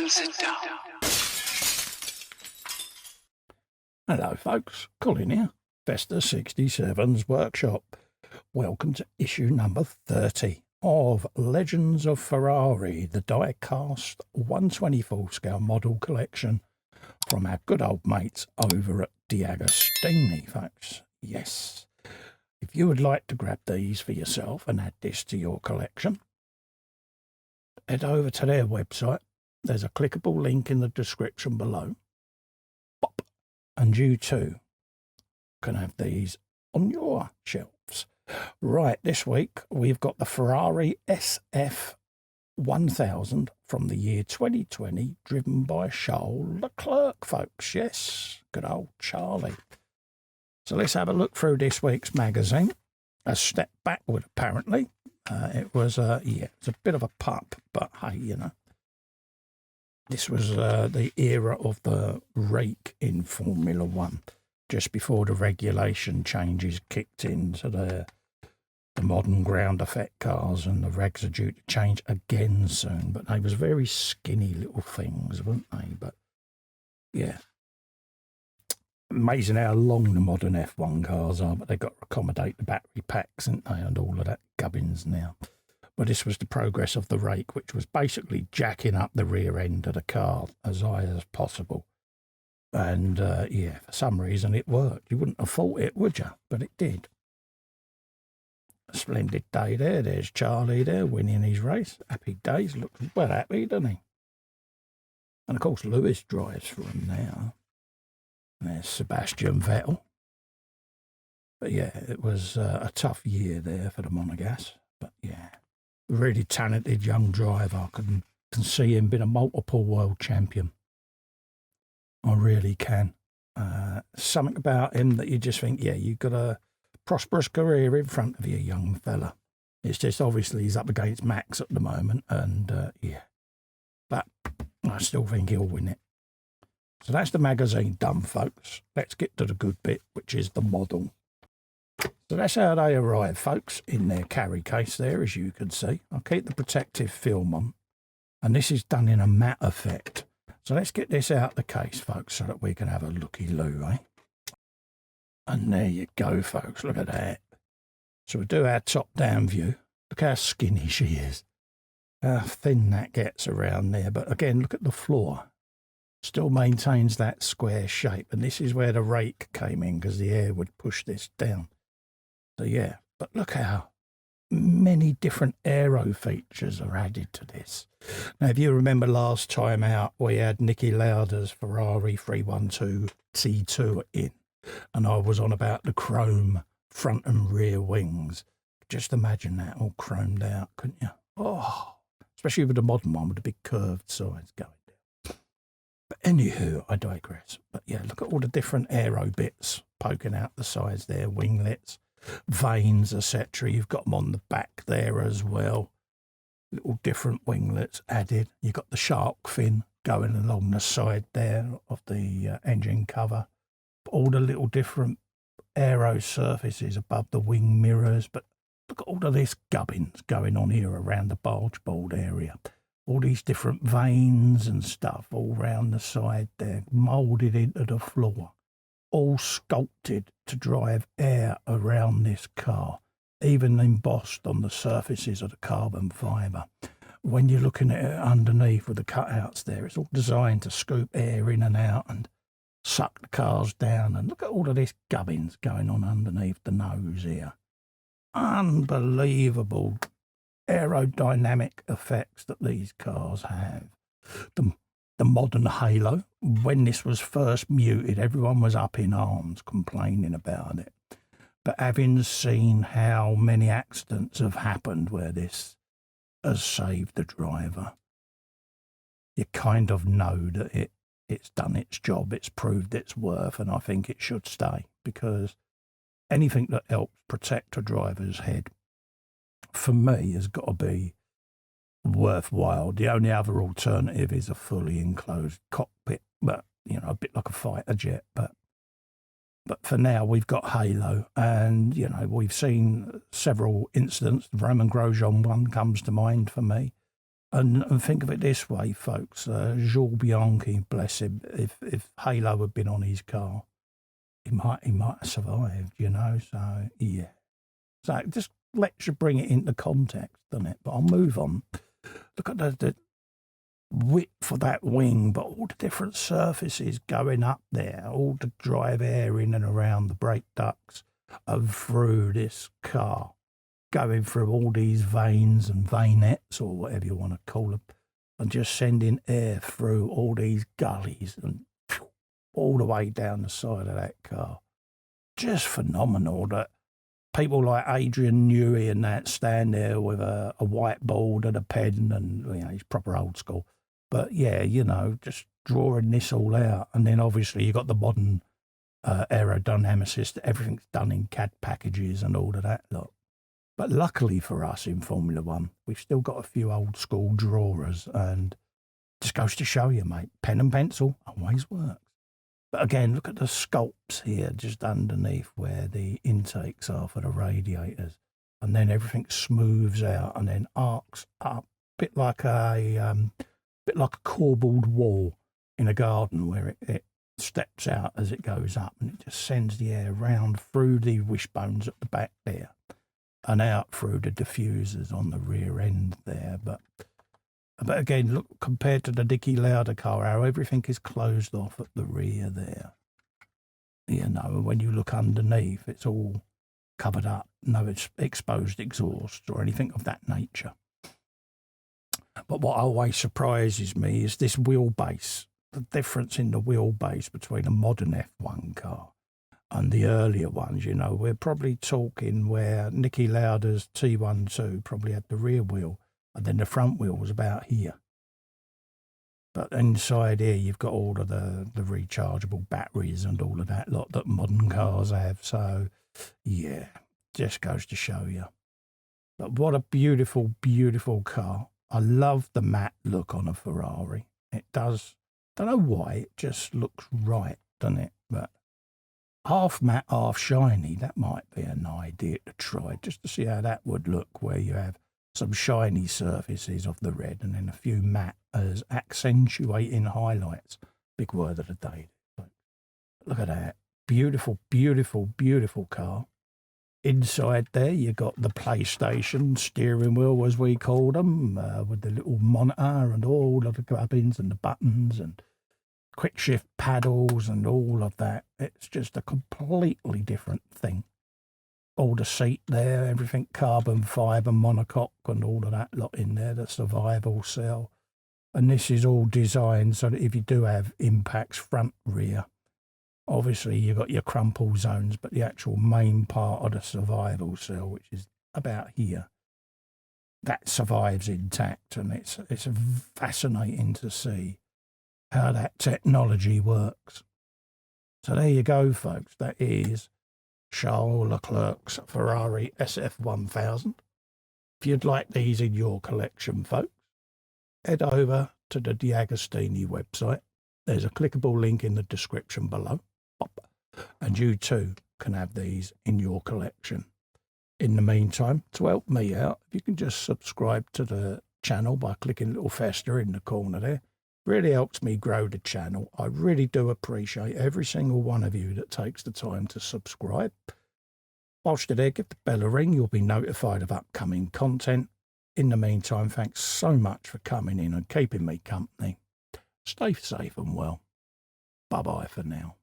sit down. Hello folks, Colin here, Vesta 67's workshop. Welcome to issue number 30 of Legends of Ferrari, the die-cast 1/24 scale model collection from our good old mates over at DeAgostini, folks. Yes, if you would like to grab these for yourself and add this to your collection, head over to their website. There's a clickable link in the description below. Pop, and you too can have these on your shelves. Right, this week we've got the Ferrari SF1000 from the year 2020, driven by Charles Leclerc, folks. Yes, good old Charlie. So let's have a look through this week's magazine. A step backward, apparently. It was it's a bit of a pup, but hey, you know. This was the era of the rake in Formula One, just before the regulation changes kicked into the modern ground effect cars, and the regs are due to change again soon. But they was very skinny little things, weren't they? But yeah, amazing how long the modern F1 cars are, but they've got to accommodate the battery packs, haven't they, and all of that gubbins now. But this was the progress of the rake, which was basically jacking up the rear end of the car as high as possible. And, yeah, for some reason it worked. You wouldn't have thought it, would you? But it did. A splendid day there. There's Charlie there winning his race. Happy days. Looks well happy, doesn't he? And, of course, Lewis drives for him now. There's Sebastian Vettel. But, yeah, it was a tough year there for the Monegasque. But, yeah. Really talented young driver. I can see him being a multiple world champion. I really can. Something about him that you just think, yeah, you've got a prosperous career in front of you, young fella. It's just obviously he's up against Max at the moment, and yeah. But I still think he'll win it. So that's the magazine done, folks. Let's get to the good bit, which is the model. So that's how they arrive, folks, in their carry case there, as you can see. I'll keep the protective film on. And this is done in a matte effect. So let's get this out the case, folks, so that we can have a looky-loo, eh? And there you go, folks. Look at that. So we'll do our top-down view. Look how skinny she is. How thin that gets around there. But again, look at the floor. Still maintains that square shape. And this is where the rake came in, because the air would push this down. So, yeah, but look how many different aero features are added to this. Now, if you remember last time out, we had Niki Lauda's Ferrari 312 T2 in, and I was on about the chrome front and rear wings. Just imagine that all chromed out, couldn't you? Oh, especially with the modern one with the big curved sides going down. But anywho, I digress. But yeah, look at all the different aero bits poking out the sides there, winglets, vanes, etc. You've got them on the back there as well. Little different winglets added. You've got the shark fin going along the side there of the engine cover. All the little different aero surfaces above the wing mirrors. But look at all of this gubbins going on here around the barge board area. All these different vanes and stuff all round the side there, moulded into the floor. All sculpted to drive air around this car, even embossed on the surfaces of the carbon fibre. When you're looking at it underneath with the cutouts there, it's all designed to scoop air in and out and suck the cars down. And look at all of this gubbins going on underneath the nose here. Unbelievable aerodynamic effects that these cars have. The modern halo, when this was first muted, everyone was up in arms complaining about it. But having seen how many accidents have happened where this has saved the driver, you kind of know that it's done its job, it's proved its worth, and I think it should stay, because anything that helps protect a driver's head, for me, has got to be worthwhile. The only other alternative is a fully enclosed cockpit, but you know, a bit like a fighter jet. But for now, we've got Halo, and you know, we've seen several incidents. The Roman Grosjean one comes to mind for me. And think of it this way, folks. Jules Bianchi, bless him, if Halo had been on his car, he might have survived, you know. So yeah. So it just lets you bring it into context, doesn't it? But I'll move on. Look at the width of that wing, but all the different surfaces going up there, all the drive air in and around the brake ducts and through this car, going through all these veins and veinettes, or whatever you want to call them, and just sending air through all these gullies and all the way down the side of that car. Just phenomenal that people like Adrian Newey and that stand there with a whiteboard and a pen, and you know, he's proper old school. But yeah, you know, just drawing this all out. And then obviously you got the modern aerodynamicist, everything's done in CAD packages and all of that lot. But luckily for us in Formula One, we've still got a few old school drawers, and just goes to show you, mate, pen and pencil always works. But again, look at the sculpts here just underneath where the intakes are for the radiators. And then everything smooths out and then arcs up, bit like a corbelled wall in a garden where it steps out as it goes up, and it just sends the air round through the wishbones at the back there and out through the diffusers on the rear end there. But again, look, compared to the Niki Lauda car, how everything is closed off at the rear there. You know, and when you look underneath, it's all covered up, no exposed exhaust or anything of that nature. But what always surprises me is this wheelbase, the difference in the wheelbase between a modern F1 car and the earlier ones. You know, we're probably talking where Niki Lauda's T12 probably had the rear wheel, and then the front wheel was about here. But inside here, you've got all of the rechargeable batteries and all of that lot that modern cars have. So, yeah, just goes to show you. But what a beautiful, beautiful car. I love the matte look on a Ferrari. It does. Don't know why, it just looks right, doesn't it? But half matte, half shiny, that might be an idea to try, just to see how that would look, where you have some shiny surfaces of the red and then a few matte as accentuating highlights. Big word of the day. Look at that. Beautiful, beautiful, beautiful car. Inside there, you got the PlayStation steering wheel, as we call them, with the little monitor and all of the gubbins and the buttons and quick shift paddles and all of that. It's just a completely different thing. All the seat there, everything carbon fibre, monocoque and all of that lot in there, the survival cell. And this is all designed so that if you do have impacts front, rear, obviously you've got your crumple zones, but the actual main part of the survival cell, which is about here, that survives intact. And it's fascinating to see how that technology works. So there you go, folks. That is Charles Leclerc's Ferrari SF1000. If you'd like these in your collection, folks, head over to the DeAgostini website. There's a clickable link in the description below. And you too can have these in your collection. In the meantime, to help me out, if you can just subscribe to the channel by clicking a little fester in the corner there. Really helps me grow the channel. I really do appreciate every single one of you that takes the time to subscribe. Whilst you're there, give the bell a ring. You'll be notified of upcoming content. In the meantime, thanks so much for coming in and keeping me company. Stay safe and well. Bye-bye for now.